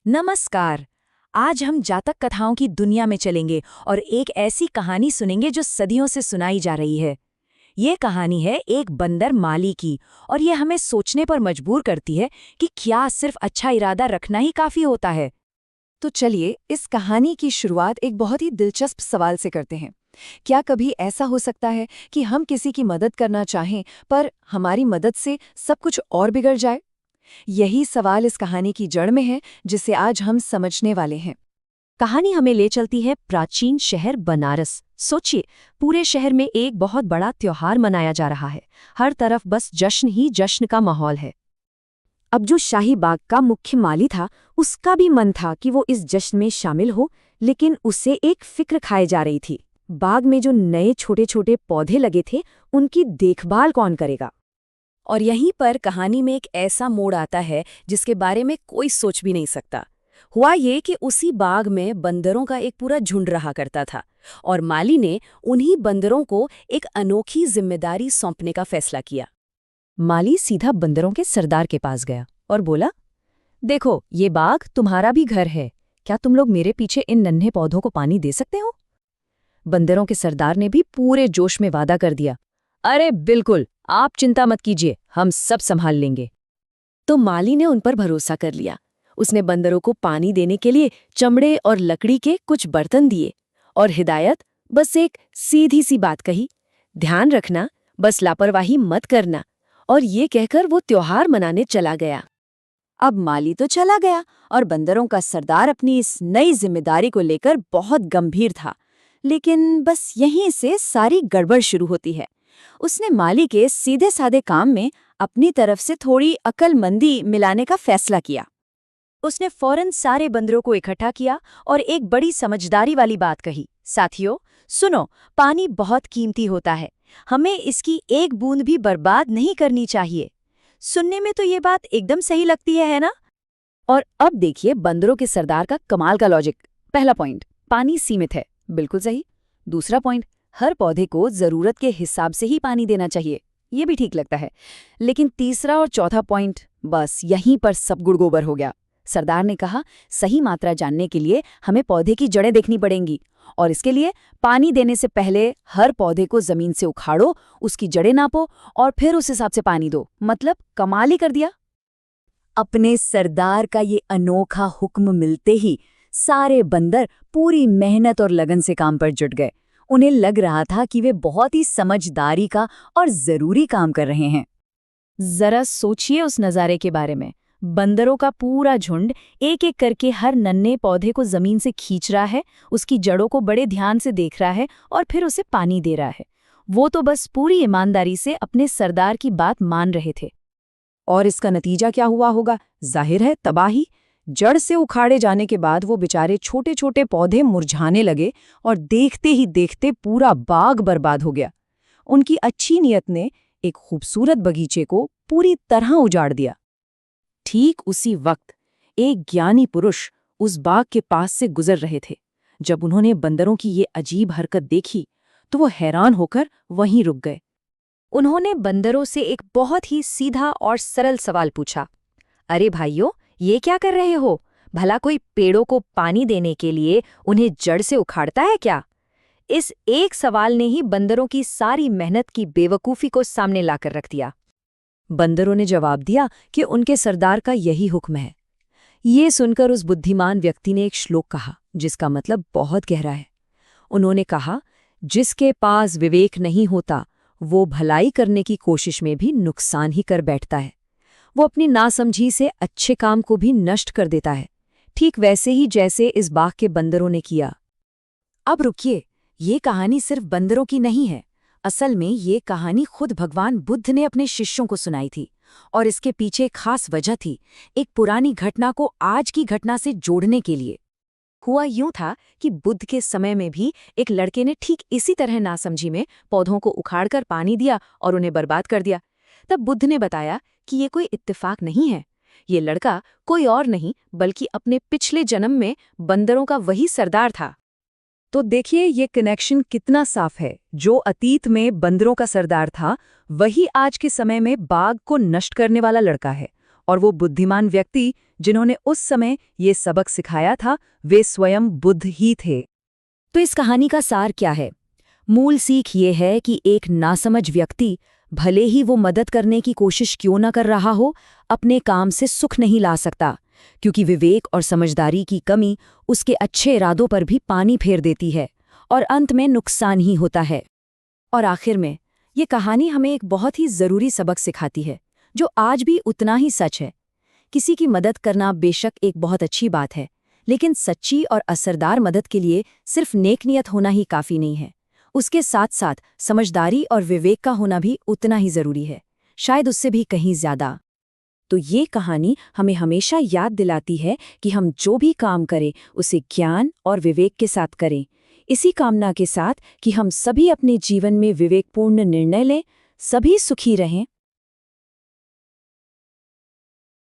नमस्कार। आज हम जातक कथाओं की दुनिया में चलेंगे और एक ऐसी कहानी सुनेंगे जो सदियों से सुनाई जा रही है। ये कहानी है एक बंदर माली की और ये हमें सोचने पर मजबूर करती है कि क्या सिर्फ अच्छा इरादा रखना ही काफी होता है। तो चलिए इस कहानी की शुरुआत एक बहुत ही दिलचस्प सवाल से करते हैं। क्या कभी ऐसा हो सकता है कि हम किसी की मदद करना चाहें पर हमारी मदद से सब कुछ और बिगड़ जाए? यही सवाल इस कहानी की जड़ में है, जिसे आज हम समझने वाले हैं। कहानी हमें ले चलती है प्राचीन शहर बनारस। सोचिए, पूरे शहर में एक बहुत बड़ा त्योहार मनाया जा रहा है। हर तरफ बस जश्न ही जश्न का माहौल है। अब जो शाही बाग का मुख्य माली था, उसका भी मन था कि वो इस जश्न में शामिल हो, लेकिन उसे एक फिक्र खाए जा रही थी। बाग में जो नए छोटे छोटे पौधे लगे थे, उनकी देखभाल कौन करेगा? और यहीं पर कहानी में एक ऐसा मोड़ आता है जिसके बारे में कोई सोच भी नहीं सकता। हुआ ये कि उसी बाग में बंदरों का एक पूरा झुंड रहा करता था और माली ने उन्हीं बंदरों को एक अनोखी जिम्मेदारी सौंपने का फैसला किया। माली सीधा बंदरों के सरदार के पास गया और बोला, देखो, ये बाग तुम्हारा भी घर है। क्या तुम लोग मेरे पीछे इन नन्हे पौधों को पानी दे सकते हो? बंदरों के सरदार ने भी पूरे जोश में वादा कर दिया, अरे बिल्कुल, आप चिंता मत कीजिए, हम सब संभाल लेंगे। तो माली ने उन पर भरोसा कर लिया। उसने बंदरों को पानी देने के लिए चमड़े और लकड़ी के कुछ बर्तन दिए और हिदायत बस एक सीधी सी बात कही, ध्यान रखना, बस लापरवाही मत करना। और ये कहकर वो त्योहार मनाने चला गया। अब माली तो चला गया और बंदरों का सरदार अपनी इस नई जिम्मेदारी को लेकर बहुत गंभीर था। लेकिन बस यहीं से सारी गड़बड़ शुरू होती है। उसने माली के सीधे साधे काम में अपनी तरफ से थोड़ी अक्लमंदी मिलाने का फैसला किया। उसने फौरन सारे बंदरों को इकट्ठा किया और एक बड़ी समझदारी वाली बात कही, साथियों सुनो, पानी बहुत कीमती होता है, हमें इसकी एक बूंद भी बर्बाद नहीं करनी चाहिए। सुनने में तो ये बात एकदम सही लगती है ना? और अब देखिए बंदरों के सरदार का कमाल का लॉजिक। पहला पॉइंट, पानी सीमित है, बिल्कुल सही। दूसरा पॉइंट, हर पौधे को जरूरत के हिसाब से ही पानी देना चाहिए, ये भी ठीक लगता है। लेकिन तीसरा और चौथा पॉइंट, बस यहीं पर सब गुड़गोबर हो गया। सरदार ने कहा, सही मात्रा जानने के लिए हमें पौधे की जड़ें देखनी पड़ेंगी और इसके लिए पानी देने से पहले हर पौधे को जमीन से उखाड़ो, उसकी जड़ें नापो और फिर उस हिसाब से पानी दो। मतलब कमाल ही कर दिया। अपने सरदार का ये अनोखा हुक्म मिलते ही सारे बंदर पूरी मेहनत और लगन से काम पर जुट गए। उन्हें लग रहा था कि वे बहुत ही समझदारी का और जरूरी काम कर रहे हैं। जरा सोचिए उस नज़ारे के बारे में। बंदरों का पूरा झुंड एक एक करके हर नन्हे पौधे को जमीन से खींच रहा है, उसकी जड़ों को बड़े ध्यान से देख रहा है और फिर उसे पानी दे रहा है। वो तो बस पूरी ईमानदारी से अपने सरदार की बात मान रहे थे। और इसका नतीजा क्या हुआ होगा? जाहिर है, तबाही। जड़ से उखाड़े जाने के बाद वो बेचारे छोटे छोटे पौधे मुरझाने लगे और देखते ही देखते पूरा बाग बर्बाद हो गया। उनकी अच्छी नीयत ने एक खूबसूरत बगीचे को पूरी तरह उजाड़ दिया। ठीक उसी वक्त एक ज्ञानी पुरुष उस बाग के पास से गुजर रहे थे। जब उन्होंने बंदरों की ये अजीब हरकत देखी तो वो हैरान होकर वहीं रुक गए। उन्होंने बंदरों से एक बहुत ही सीधा और सरल सवाल पूछा, अरे भाइयों, ये क्या कर रहे हो? भला कोई पेड़ों को पानी देने के लिए उन्हें जड़ से उखाड़ता है क्या? इस एक सवाल ने ही बंदरों की सारी मेहनत की बेवकूफ़ी को सामने लाकर रख दिया। बंदरों ने जवाब दिया कि उनके सरदार का यही हुक्म है। ये सुनकर उस बुद्धिमान व्यक्ति ने एक श्लोक कहा जिसका मतलब बहुत गहरा है। उन्होंने कहा, जिसके पास विवेक नहीं होता वो भलाई करने की कोशिश में भी नुकसान ही कर बैठता है। वो अपनी नासमझी से अच्छे काम को भी नष्ट कर देता है, ठीक वैसे ही जैसे इस बाग के बंदरों ने किया। अब रुकिए, ये कहानी सिर्फ बंदरों की नहीं है। असल में ये कहानी खुद भगवान बुद्ध ने अपने शिष्यों को सुनाई थी और इसके पीछे एक खास वजह थी, एक पुरानी घटना को आज की घटना से जोड़ने के लिए। हुआ यूं था कि बुद्ध के समय में भी एक लड़के ने ठीक इसी तरह नासमझी में पौधों को उखाड़कर पानी दिया और उन्हें बर्बाद कर दिया। तब बुद्ध ने बताया कि ये कोई इत्तेफाक नहीं है। ये लड़का कोई और नहीं बल्कि अपने पिछले जन्म में बंदरों का वही सरदार था। तो देखिए ये कनेक्शन कितना साफ है। जो अतीत में बंदरों का सरदार था, वही आज के समय में बाग को नष्ट करने वाला लड़का है। और वो बुद्धिमान व्यक्ति जिन्होंने उस समय ये सबक सिखाया था वे स्वयं बुद्ध ही थे। तो इस कहानी का सार क्या है? मूल सीख ये है कि एक नासमझ व्यक्ति, भले ही वो मदद करने की कोशिश क्यों न कर रहा हो, अपने काम से सुख नहीं ला सकता, क्योंकि विवेक और समझदारी की कमी उसके अच्छे इरादों पर भी पानी फेर देती है और अंत में नुकसान ही होता है। और आखिर में ये कहानी हमें एक बहुत ही ज़रूरी सबक सिखाती है, जो आज भी उतना ही सच है। किसी की मदद करना बेशक एक बहुत अच्छी बात है, लेकिन सच्ची और असरदार मदद के लिए सिर्फ नेक नियत होना ही काफ़ी नहीं है। उसके साथ साथ समझदारी और विवेक का होना भी उतना ही ज़रूरी है, शायद उससे भी कहीं ज़्यादा। तो ये कहानी हमें हमेशा याद दिलाती है कि हम जो भी काम करें उसे ज्ञान और विवेक के साथ करें, इसी कामना के साथ कि हम सभी अपने जीवन में विवेकपूर्ण निर्णय लें, सभी सुखी रहें